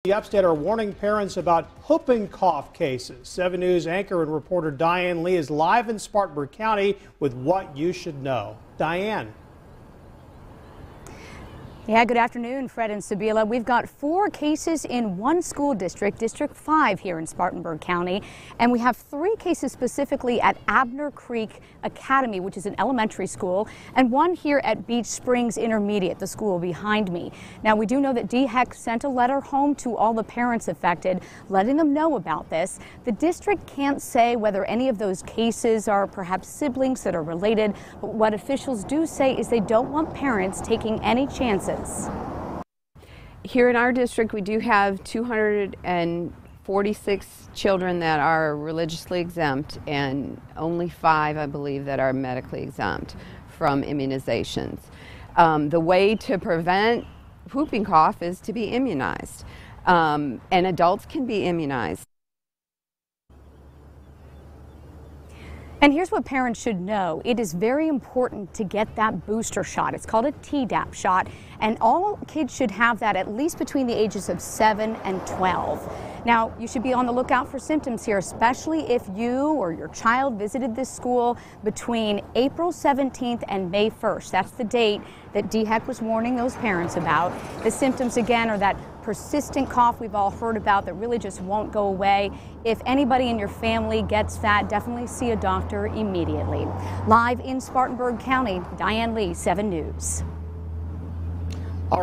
The Upstate are warning parents about whooping cough cases. 7 News anchor and reporter Diane Lee is live in Spartanburg County with what you should know. Diane. Yeah, good afternoon, Fred and Sabila. We've got 4 cases in one school district, District 5 here in Spartanburg County, and we have 3 cases specifically at Abner Creek Academy, which is an elementary school, and 1 here at Beach Springs Intermediate, the school behind me. Now, we do know that DHEC sent a letter home to all the parents affected, letting them know about this. The district can't say whether any of those cases are perhaps siblings that are related, but what officials do say is they don't want parents taking any chances. Here in our district, we do have 246 children that are religiously exempt and only 5, I believe, that are medically exempt from immunizations. The way to prevent whooping cough is to be immunized, and adults can be immunized. And here's what parents should know. It is very important to get that booster shot. It's called a Tdap shot, and all kids should have that at least between the ages of 7 and 12. Now, you should be on the lookout for symptoms here, especially if you or your child visited this school between April 17th and May 1st. That's the date that DHEC was warning those parents about. The symptoms, again, are that persistent cough we've all heard about that really just won't go away. If anybody in your family gets that, definitely see a doctor immediately. Live in Spartanburg County, Diane Lee, 7 News.